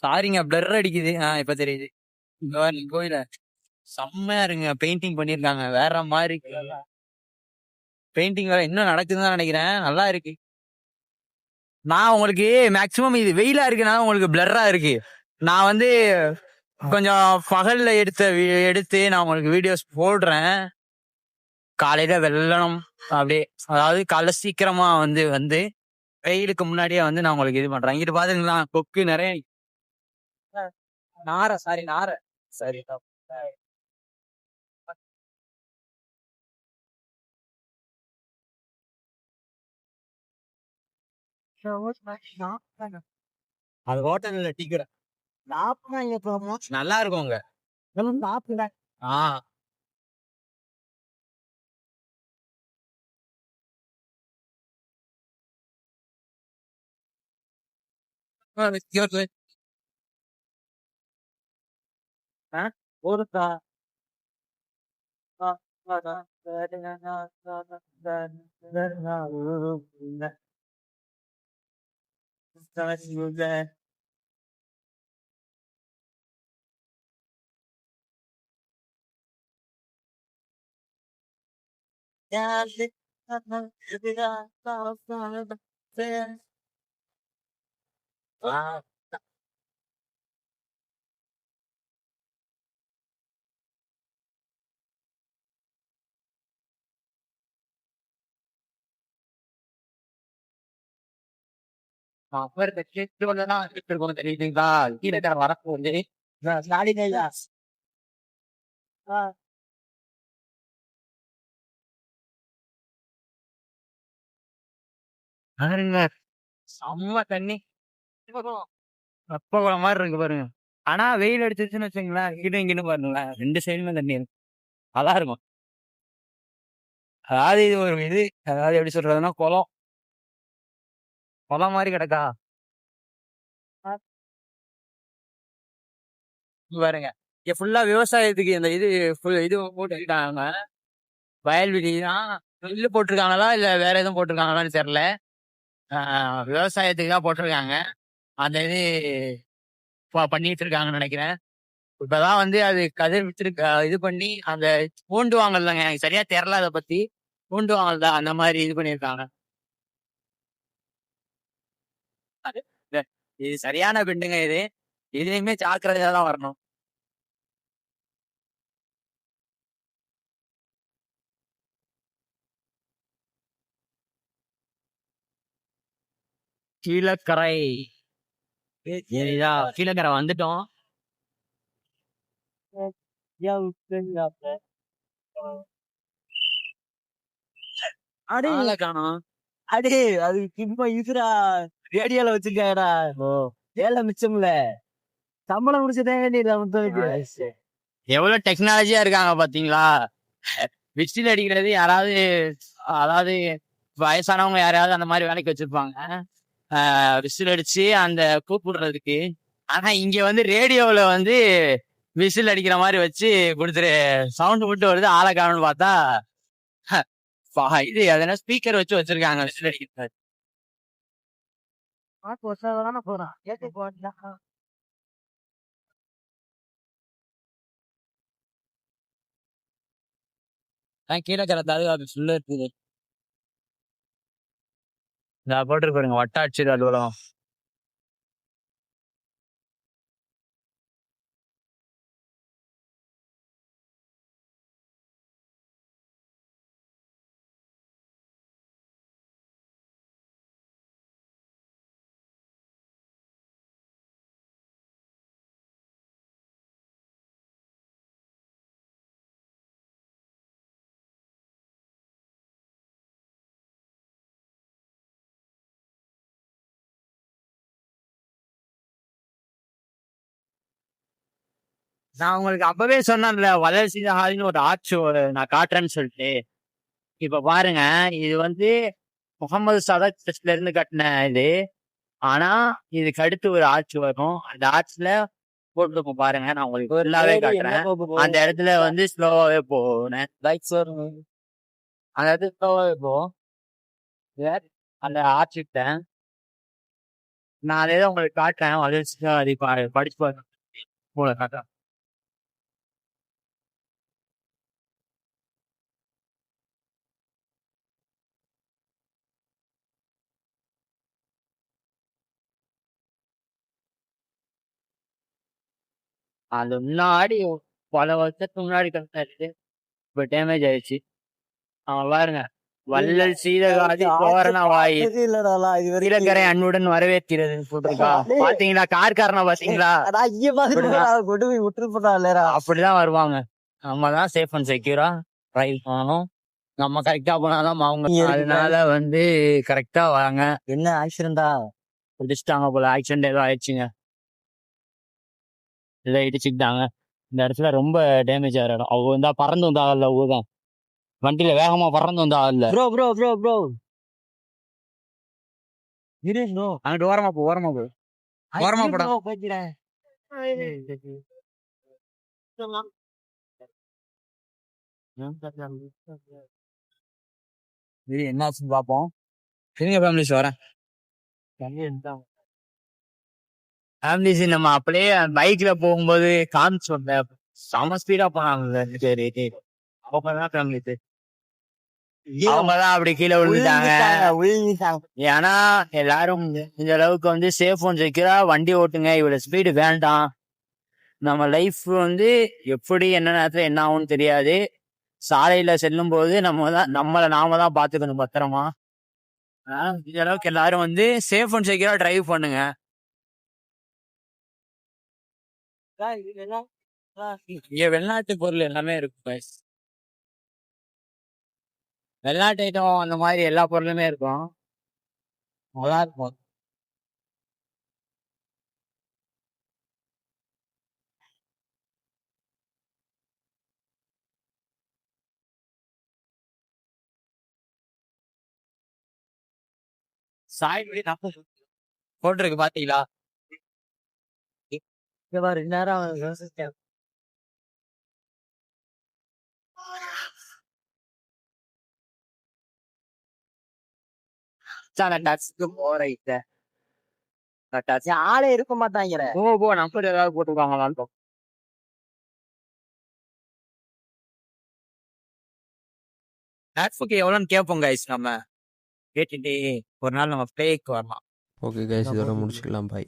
சாரிங்க, பிளர் அடிக்குது. இப்ப தெரியுது. இங்க பாருங்க கோயில செம்மையா இருங்க. பெயிண்டிங் பண்ணிருக்காங்க வேற மாதிரி. பெயிண்டிங் வேற இன்னும் நடக்குதுன்னு தான் நினைக்கிறேன். நல்லா இருக்கு. நான் உங்களுக்கு மேக்சிமம் இது வெயிலா இருக்குனால உங்களுக்கு பிளர்ரா இருக்கு. நான் வந்து கொஞ்சம் பகல்ல எடுத்து நான் உங்களுக்கு வீடியோஸ் போடுறேன். காலையில வெள்ளனம் அப்படியே, அதாவது காலைல சீக்கிரமா வந்து வந்து வெயிலுக்கு முன்னாடியே வந்து நான் உங்களுக்கு இது பண்றேன். இங்கிட்டு பாத்துங்களா கொக்கு நிறைய. நார சாரி நார சரி. அது ஹோட்டல்ல டீ கடை நல்லா இருக்கும்ங்க. ஆஹ் ஊருக்கா தெரியுதுங்களா? கீழே வரப்போகுது. பாருங்க செம்ம தண்ணி. அப்ப மாதிரி இருக்கு பாருங்க. ஆனா வெயில் அடிச்சிருச்சுன்னு வச்சுங்களேன், இங்கிட்டும் இங்கிட்டும் பாருங்களேன், ரெண்டு சைடுமே தண்ணி இருக்கு. நல்லா இருக்கும். அதாவது இது ஒரு இது, அதாவது எப்படி சொல்றதுன்னா குளம் குளம் மாதிரி கிடக்கா பாருங்க. இங்க ஃபுல்லா விவசாயத்துக்கு இந்த இது இது போட்டுருக்காங்க. வயல்வெளி தான். நெல்லு போட்டிருக்காங்களா இல்ல வேற எதுவும் போட்டிருக்காங்களான்னு தெரியல. விவசாயத்துக்கு தான் போட்டிருக்காங்க. அந்த இது பண்ணிட்டு இருக்காங்கன்னு நினைக்கிறேன். இப்பதான் வந்து அது கதிர் விட்டுருக்கு. இது பண்ணி அந்த பூண்டுவாங்கல்லங்க, எனக்கு சரியா தெரியல அதை பத்தி. பூண்டுவாங்கல்ல அந்த மாதிரி இது பண்ணியிருக்காங்க. இது சரியான பெண்டுங்க இது. இதுலயுமே ஜாக்கிரதையா தான் வரணும். கீழக்கரை. கீழக்கரை வந்துட்டோம். ஆளை காணோம். அடே அது இப்ப இதுடா ரேடியோல வச்சிருக்காடா. வேலை மிச்சம்ல சம்பளம் முடிச்சதே வேண்டியது. எவ்வளவு டெக்னாலஜியா இருக்காங்க பாத்தீங்களா? விசில் அடிக்கிறது யாராவது, அதாவது வயசானவங்க யாரையாவது அந்த மாதிரி வேலைக்கு வச்சிருப்பாங்க, விசில் அடிச்சு அந்த கூப்பிடுறதுக்கு. ஆனா இங்க வந்து ரேடியோல வந்து விசில் அடிக்கிற மாதிரி வச்சு கொடுத்துரு, சவுண்ட் மட்டும் வருது, ஆளை காணும்னு பார்த்தா இது அதனா ஸ்பீக்கர் வச்சு வச்சிருக்காங்க விசில் அடிக்கிறது. கீழே கரத்தாது அது ஃபுல்லா இருக்குது. நான் போட்டிருக்கு பாருங்க, வட்டாட்சியர் அலுவலகம். நான் உங்களுக்கு அப்பவே சொன்னேன்ல, வளர்ச்சி ஹாலின்னு ஒரு ஆட்சி நான் காட்டுறேன்னு சொல்லிட்டு. இப்ப பாருங்க, இது வந்து முகமது சதக் ட்ரஸ்ட்ல இருந்து கட்டின இது. ஆனா இதுக்கு அடுத்து ஒரு ஆட்சி வரும். அந்த ஆட்சியில போட்டுருக்கும் பாருங்க, நான் உங்களுக்கு ஃபுல்லாவே காட்டுறேன். அந்த இடத்துல வந்து ஸ்லோவாவே போனேன், அந்த இடத்துல ஸ்லோவாவே போகும். அந்த ஆட்சிட்ட நான் அதே தான் உங்களுக்கு காட்டுறேன். அதை வச்சு அதை படிச்சு பாருங்க. போல காட்டுறேன். அது முன்னாடி பல வருஷத்துக்கு முன்னாடி கண்டாச்சு. இப்ப டேமேஜ் ஆயிடுச்சு. அவன் பாருங்க. வள்ளல் சீதகாதி தோரண வாயி இலக்கரை அன்புடன் வரவேற்கிறது போட்டிருக்கா. பாத்தீங்களா கார்காரனை பாத்தீங்களா? அப்படிதான் வருவாங்க. நம்ம தான் சேஃப் அண்ட் செக்யூரா டிரைவ் பண்ணணும். நம்ம கரெக்டா போனாதான் அவங்க. அதனால வந்து கரெக்டா வாங்க. என்ன ஆக்சிடென்டா பிடிச்சிட்டாங்க போல. ஆக்சிடென்ட் ஏதோ ஆயிடுச்சுங்க. இதை இடிச்சுக்கிட்டாங்க. இந்த இடத்துல ரொம்ப டேமேஜ் ஆகிற இடம். அவங்க வந்தா பறந்து வந்தாங்கல்ல ஊதான் வண்டியில வேகமா பறந்து வந்தாங்கல்ல. ப்ரோ ப்ரோ ப்ரோ ப்ரோ அங்கிட்டு ஓரமா போ ஓரமா போ ஓரமா போடா. என்னாச்சுன்னு பாப்போம். சரிங்க ஃபேமிலிஸ் வரேன். ஃபேமிலிஸ் நம்ம அப்படியே பைக்ல போகும்போது காமிச்சு வந்தேன். செம ஸ்பீடா போனாங்க. சரி அவங்கதான் ஃபேமிலிஸ். அவங்கதான் அப்படி கீழே விழுந்துட்டாங்க. ஏன்னா எல்லாரும் இந்த அளவுக்கு வந்து சேஃப் அண்ட் செக்யூரா வண்டி ஓட்டுங்க. இவ்வளவு ஸ்பீடு வேண்டாம். நம்ம லைஃப் வந்து எப்படி என்ன நேரத்துல என்ன ஆகும்னு தெரியாது. சாலையில செல்லும் போது நாம தான் பாத்துக்கணும் பத்திரமா. இந்த அளவுக்கு எல்லாரும் வந்து சேஃப் அண்ட் செக்யூரா டிரைவ் பண்ணுங்க. இங்க வெளிநாட்டு பொருள் எல்லாமே இருக்கும். வெளிநாட்டு ஐட்டம் அந்த மாதிரி எல்லா பொருளுமே இருக்கும். நல்லா இருக்கும். சாய்மொழி போட்டிருக்கு பாத்தீங்களா? 2 நேரம் ஆளே இருக்க மாட்டாங்க. போ நம்பர் ஏதாவது போட்டுருக்காங்க. டாக்ஸுக்கு எவ்வளோன்னு கேட்போம் கைஸ். நம்ம கேட்டுட்டு ஒரு நாள் நம்ம பிளேக்கு வரலாம். ஓகே கைஸ், இதோட முடிச்சுக்கலாம். பாய்.